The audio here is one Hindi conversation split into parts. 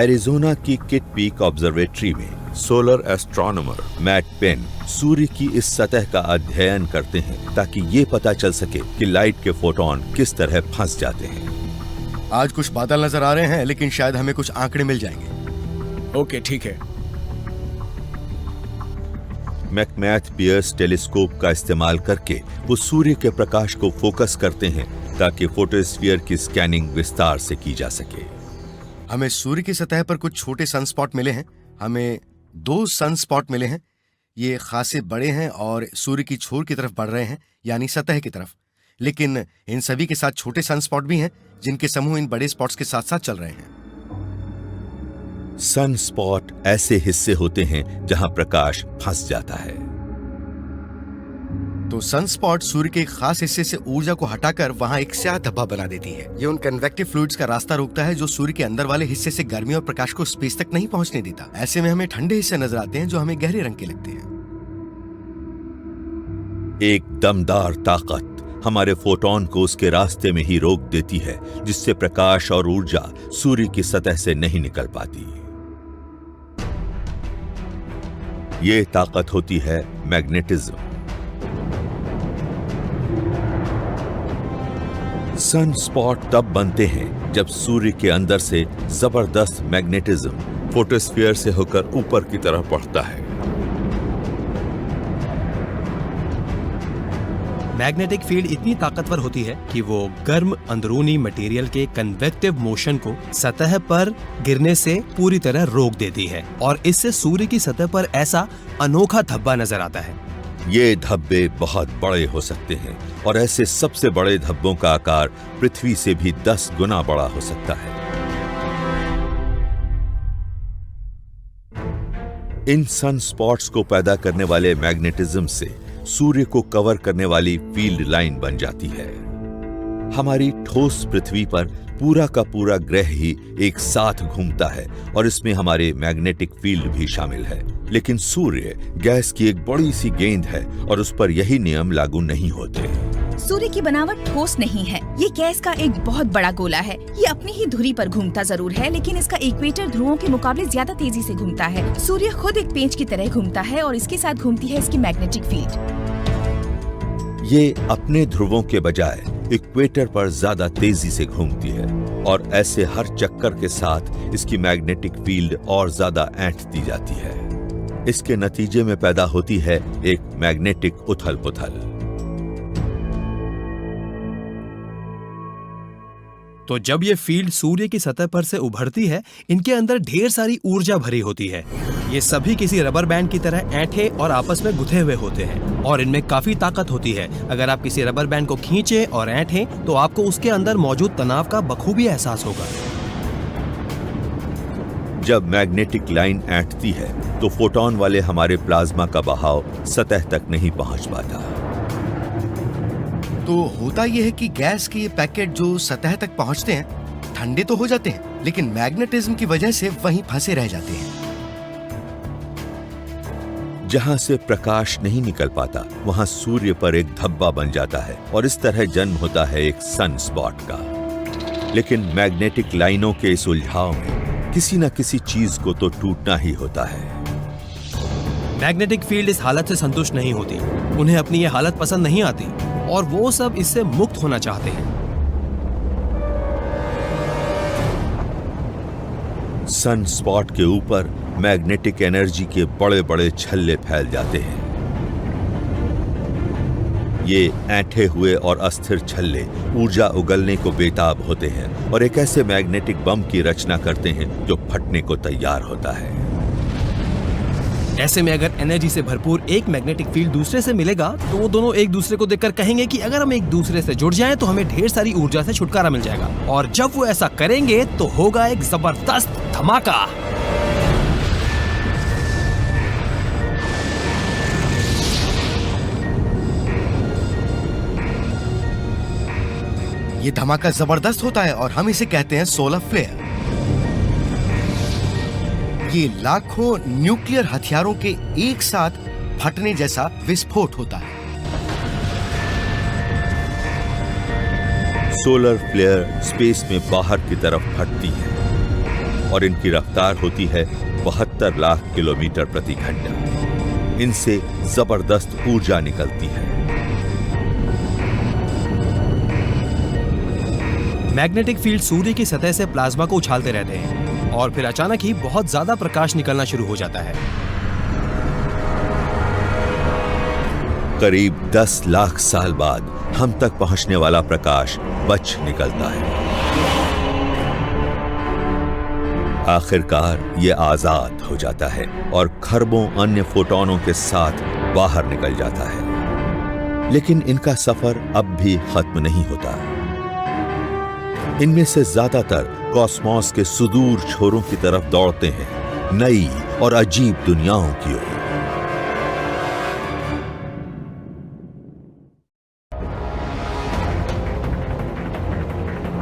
एरिजोना की किट पीक ऑब्जर्वेटरी में सोलर एस्ट्रोनॉमर मैट पेन सूर्य की इस सतह का अध्ययन करते हैं ताकि ये पता चल सके कि लाइट के फोटोन किस तरह फंस जाते हैं। आज कुछ बादल नजर आ रहे हैं, लेकिन शायद हमें कुछ आंकड़े मिल जाएंगे। ओके, ठीक है। मैकमैथ पियर्स टेलीस्कोप का इस्तेमाल करके वो सूर्य के प्रकाश को फोकस करते हैं ताकि फोटोस्फीयर की स्कैनिंग विस्तार से की जा सके। हमें सूर्य की सतह पर कुछ छोटे सनस्पॉट मिले हैं। हमें 2 सनस्पॉट मिले हैं। ये खासे बड़े हैं और सूर्य की छोर की तरफ बढ़ रहे हैं, यानी सतह की तरफ। लेकिन इन सभी के साथ छोटे सनस्पॉट भी हैं, जिनके समूह इन बड़े स्पॉट्स के साथ साथ चल रहे हैं। सन स्पॉट ऐसे हिस्से होते हैं जहां प्रकाश फंस जाता है। तो सनस्पॉट सूर्य के एक खास हिस्से से ऊर्जा को हटाकर वहां एक स्याह धब्बा बना देती है। ये उन कन्वेक्टिव फ्लूइड्स का रास्ता रोकता है जो सूर्य के अंदर वाले हिस्से से गर्मी और प्रकाश को स्पेस तक नहीं पहुंचने देता। ऐसे में हमें ठंडे हिस्से नजर आते हैं जो हमें गहरे रंग के लगते हैं। एक दमदार ताकत हमारे फोटोन को उसके रास्ते में ही रोक देती है, जिससे प्रकाश और ऊर्जा सूर्य की सतह से नहीं निकल पाती। ये ताकत होती है मैग्नेटिज्म। सन स्पॉट तब बनते हैं जब सूर्य के अंदर से जबरदस्त मैग्नेटिज्म फोटोस्फीयर से होकर ऊपर की तरफ बढ़ता है। मैग्नेटिक फील्ड इतनी ताकतवर होती है कि वो गर्म अंदरूनी मटेरियल के कन्वेक्टिव मोशन को सतह पर गिरने से पूरी तरह रोक देती है और इससे सूर्य की सतह पर ऐसा अनोखा धब्बा नजर आता है। ये धब्बे बहुत बड़े हो सकते हैं और ऐसे सबसे बड़े धब्बों का आकार पृथ्वी से भी 10 गुना बड़ा हो सकता है। इन सन स्पॉट्स को पैदा करने वाले मैग्नेटिज्म से सूर्य को कवर करने वाली फील्ड लाइन बन जाती है। हमारी ठोस पृथ्वी पर पूरा का पूरा ग्रह ही एक साथ घूमता है और इसमें हमारे मैग्नेटिक फील्ड भी शामिल है। लेकिन सूर्य गैस की एक बड़ी सी गेंद है और उस पर यही नियम लागू नहीं होते। सूर्य की बनावट ठोस नहीं है। ये गैस का एक बहुत बड़ा गोला है। ये अपनी ही धुरी पर घूमता जरूर है, लेकिन इसका इक्वेटर ध्रुवों के मुकाबले ज्यादा तेजी से घूमता है। सूर्य खुद एक पेंच की तरह घूमता है और इसके साथ घूमती है इसकी मैग्नेटिक फील्ड। ये अपने ध्रुवों के बजाय इक्वेटर पर ज्यादा तेजी से घूमती है और ऐसे हर चक्कर के साथ इसकी मैग्नेटिक फील्ड और ज्यादा ऐंठती जाती है। इसके नतीजे में पैदा होती है एक मैग्नेटिक उथल पुथल। तो जब ये फील्ड सूर्य की सतह पर से उभरती है, इनके अंदर ढेर सारी ऊर्जा भरी होती है। ये सभी किसी रबर बैंड की तरह ऐंठे और आपस में गुथे हुए होते हैं और इनमें काफी ताकत होती है। अगर आप किसी रबर बैंड को खींचे और ऐंठें तो आपको उसके अंदर मौजूद तनाव का बखूबी एहसास होगा। जब मैग्नेटिक लाइन ऐंठती है तो फोटोन वाले हमारे प्लाज्मा का बहाव सतह तक नहीं पहुंच पाता। तो होता यह है कि गैस के ये पैकेट जो सतह तक पहुंचते हैं ठंडे तो हो जाते हैं, लेकिन मैग्नेटिज्म की वजह से वहीं फंसे रह जाते हैं। जहां से प्रकाश नहीं निकल पाता वहां सूर्य पर एक धब्बा बन जाता है और इस तरह जन्म होता है एक सन स्पॉट का। लेकिन मैग्नेटिक लाइनों के इस उलझाव में किसी न किसी चीज को तो टूटना ही होता है। मैग्नेटिक फील्ड इस हालत से संतुष्ट नहीं होती। उन्हें अपनी ये हालत पसंद नहीं आती और वो सब इससे मुक्त होना चाहते हैं। सन स्पॉट के ऊपर मैग्नेटिक एनर्जी के बड़े बड़े छल्ले फैल जाते हैं। ये ऐंठे हुए और अस्थिर छल्ले ऊर्जा उगलने को बेताब होते हैं और एक ऐसे मैग्नेटिक बम की रचना करते हैं जो फटने को तैयार होता है। ऐसे में अगर एनर्जी से भरपूर एक मैग्नेटिक फील्ड दूसरे से मिलेगा तो वो दोनों एक दूसरे को देखकर कहेंगे कि अगर हम एक दूसरे से जुड़ जाएं तो हमें ढेर सारी ऊर्जा से छुटकारा मिल जाएगा। और जब वो ऐसा करेंगे तो होगा एक जबरदस्त धमाका। ये धमाका जबरदस्त होता है और हम इसे कहते हैं सोलर फ्लेयर। ये लाखों न्यूक्लियर हथियारों के एक साथ फटने जैसा विस्फोट होता है। सोलर फ्लेयर स्पेस में बाहर की तरफ फटती है। और इनकी रफ्तार होती है 72 लाख किलोमीटर प्रति घंटा। इनसे जबरदस्त ऊर्जा निकलती है। मैग्नेटिक फील्ड सूर्य की सतह से प्लाज्मा को उछालते रहते हैं और फिर अचानक ही बहुत ज्यादा प्रकाश निकलना शुरू हो जाता है। करीब 10 लाख साल बाद हम तक पहुंचने वाला प्रकाश बच निकलता है। आखिरकार ये आजाद हो जाता है और खरबों अन्य फोटॉनों के साथ बाहर निकल जाता है। लेकिन इनका सफर अब भी खत्म नहीं होता। इनमें से ज्यादातर कॉस्मोस के सुदूर छोरों की तरफ दौड़ते हैं, नई और अजीब दुनियाओं की ओर।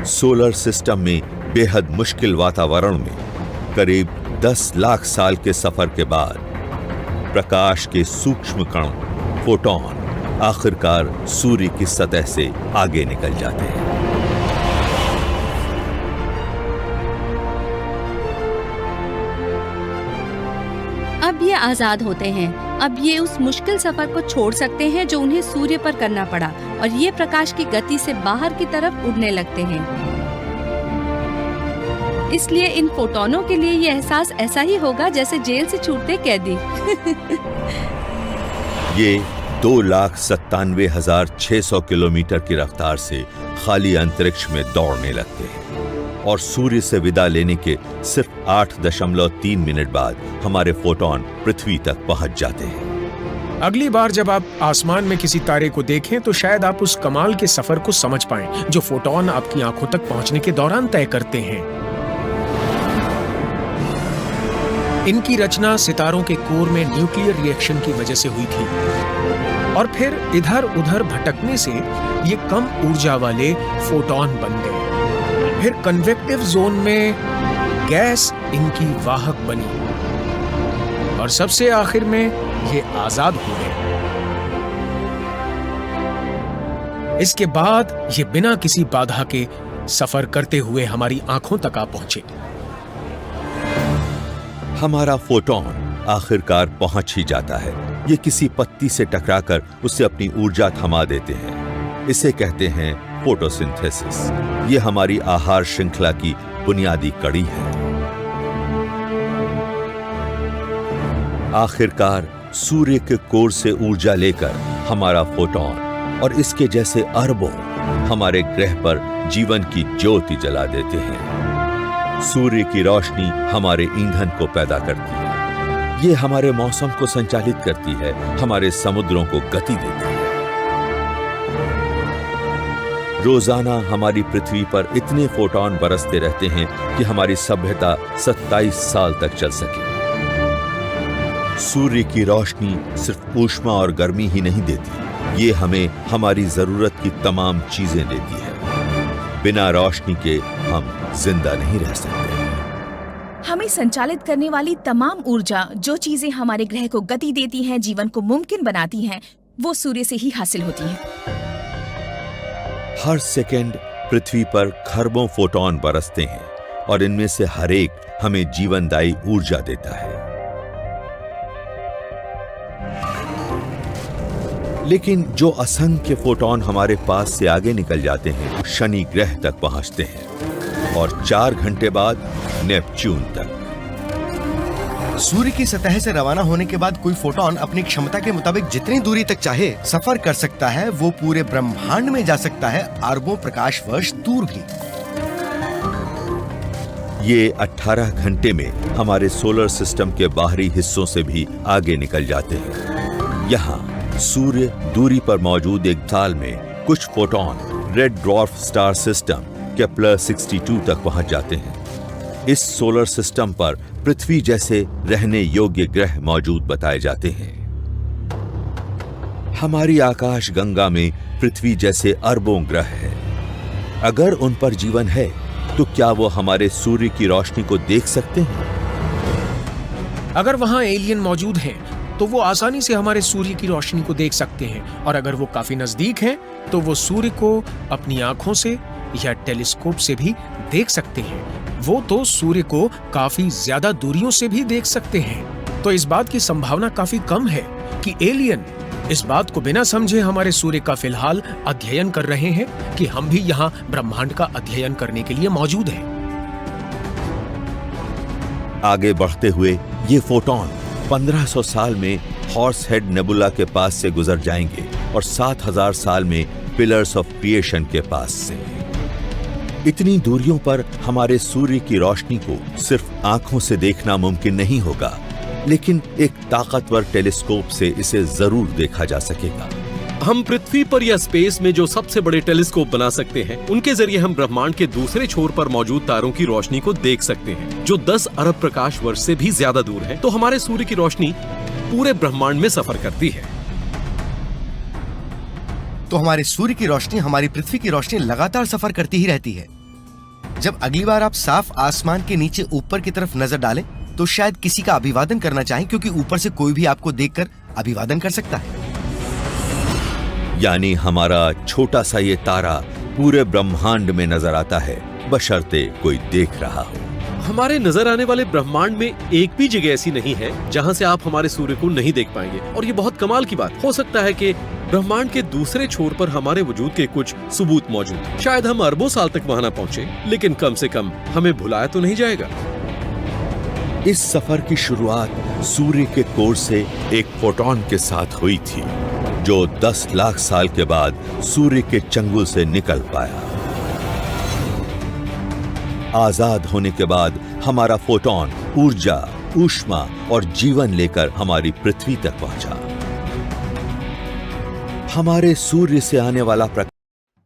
सोलर सिस्टम में बेहद मुश्किल वातावरण में करीब 10 लाख साल के सफर के बाद प्रकाश के सूक्ष्म कण फोटॉन आखिरकार सूर्य की सतह से आगे निकल जाते हैं। अब ये आजाद होते हैं। अब ये उस मुश्किल सफर को छोड़ सकते हैं जो उन्हें सूर्य पर करना पड़ा, और ये प्रकाश की गति से बाहर की तरफ उड़ने लगते हैं। इसलिए इन फोटोनों के लिए ये एहसास ऐसा ही होगा जैसे जेल से छूटते कैदी। ये 2,97,600 किलोमीटर की रफ्तार से खाली अंतरिक्ष में दौड़ने लगते हैं और सूर्य से विदा लेने के सिर्फ 8.3 मिनट बाद हमारे फोटॉन पृथ्वी तक पहुंच जाते हैं। अगली बार जब आप आसमान में किसी तारे को देखें तो शायद आप उस कमाल के सफर को समझ पाएं जो फोटॉन आपकी आंखों तक पहुंचने के दौरान तय करते हैं। इनकी रचना सितारों के कोर में न्यूक्लियर रिएक्शन की वजह से हुई थी और फिर इधर उधर भटकने से ये कम ऊर्जा वाले फोटॉन बन गए। फिर कन्वेक्टिव जोन में गैस इनकी वाहक बनी और सबसे आखिर में ये आजाद हो गए। इसके बाद ये बिना किसी बाधा के सफर करते हुए हमारी आंखों तक आ पहुंचे। हमारा फोटॉन आखिरकार पहुंच ही जाता है। ये किसी पत्ती से टकराकर उससे अपनी ऊर्जा थमा देते हैं। इसे कहते हैं फोटोसिंथेसिस। ये हमारी आहार श्रृंखला की बुनियादी कड़ी है। आखिरकार सूर्य के कोर से ऊर्जा लेकर हमारा फोटॉन और इसके जैसे अरबों हमारे ग्रह पर जीवन की ज्योति जला देते हैं। सूर्य की रोशनी हमारे ईंधन को पैदा करती है। ये हमारे मौसम को संचालित करती है, हमारे समुद्रों को गति देती है। रोजाना हमारी पृथ्वी पर इतने फोटॉन बरसते रहते हैं कि हमारी सभ्यता 27 साल तक चल सके। सूर्य की रोशनी सिर्फ ऊष्मा और गर्मी ही नहीं देती, ये हमें हमारी जरूरत की तमाम चीजें देती है। बिना रोशनी के हम जिंदा नहीं रह सकते। हमें संचालित करने वाली तमाम ऊर्जा, जो चीजें हमारे ग्रह को गति देती हैं, जीवन को मुमकिन बनाती हैं, वो सूर्य से ही हासिल होती हैं। हर सेकंड पृथ्वी पर खरबों फोटॉन बरसते हैं और इनमें से हर एक हमें जीवनदायी ऊर्जा देता है। लेकिन जो असंख्य फोटॉन हमारे पास से आगे निकल जाते हैं, शनि ग्रह तक पहुंचते हैं और 4 घंटे बाद नेपच्यून तक। सूर्य की सतह से रवाना होने के बाद कोई फोटॉन अपनी क्षमता के मुताबिक जितनी दूरी तक चाहे सफर कर सकता है। वो पूरे ब्रह्मांड में जा सकता है, अरबों प्रकाश वर्ष दूर भी। ये 18 घंटे में हमारे सोलर सिस्टम के बाहरी हिस्सों से भी आगे निकल जाते हैं। यहाँ सूर्य दूरी पर मौजूद एक ताल में कुछ photon red dwarf star system Kepler 62 तक पहुंच जाते हैं। इस सोलर सिस्टम पर पृथ्वी जैसे रहने योग्य ग्रह मौजूद बताए जाते हैं। हमारी आकाश गंगा में पृथ्वी जैसे अरबों ग्रह हैं। अगर उन पर जीवन है तो क्या वो हमारे सूर्य की रोशनी को देख सकते हैं? अगर वहाँ एलियन मौजूद हैं तो वो आसानी से हमारे सूर्य की रोशनी को देख सकते हैं, और अगर वो काफी नजदीक हैं तो वो सूर्य को अपनी आंखों से या टेलीस्कोप से भी देख सकते हैं। वो तो सूर्य को काफी ज्यादा दूरियों से भी देख सकते हैं। तो इस बात की संभावना काफी कम है कि एलियन इस बात को बिना समझे हमारे सूर्य का फिलहाल अध्ययन कर रहे हैं कि हम भी यहाँ ब्रह्मांड का अध्ययन करने के लिए मौजूद हैं। आगे बढ़ते हुए ये फोटॉन 1500 साल में हॉर्स हेड नेबुला के पास से गुजर जाएंगे और 7000 साल में पिलर्स ऑफ क्रिएशन के पास से। इतनी दूरियों पर हमारे सूर्य की रोशनी को सिर्फ आंखों से देखना मुमकिन नहीं होगा, लेकिन एक ताकतवर टेलीस्कोप से इसे जरूर देखा जा सकेगा। हम पृथ्वी पर या स्पेस में जो सबसे बड़े टेलीस्कोप बना सकते हैं, उनके जरिए हम ब्रह्मांड के दूसरे छोर पर मौजूद तारों की रोशनी को देख सकते हैं, जो 10 अरब प्रकाश वर्ष से भी ज्यादा दूर है। तो हमारे सूर्य की रोशनी पूरे ब्रह्मांड में सफर करती है। तो हमारे सूर्य की रोशनी हमारी पृथ्वी की रोशनी लगातार सफर करती ही रहती है। जब अगली बार आप साफ आसमान के नीचे ऊपर की तरफ नजर डालें तो शायद किसी का अभिवादन करना चाहें, क्योंकि ऊपर से कोई भी आपको देखकर अभिवादन कर सकता है। यानी हमारा छोटा सा ये तारा पूरे ब्रह्मांड में नजर आता है, बशर्ते कोई देख रहा हो। हमारे नजर आने वाले ब्रह्मांड में एक भी जगह ऐसी नहीं है जहां से आप हमारे सूर्य को नहीं देख पाएंगे। और ये बहुत कमाल की बात हो सकता है कि ब्रह्मांड के दूसरे छोर पर हमारे वजूद के कुछ सबूत मौजूद हैं। शायद हम अरबों साल तक वहां ना पहुंचे, लेकिन कम से कम हमें भुलाया तो नहीं जाएगा। इस सफर की शुरुआत सूर्य के कोर से एक फोटॉन के साथ हुई थी, जो 10 लाख साल के बाद सूर्य के चंगुल से निकल पाया। आजाद होने के बाद हमारा फोटॉन ऊर्जा, ऊष्मा और जीवन लेकर हमारी पृथ्वी तक पहुंचा। हमारे सूर्य से आने वाला प्रकाश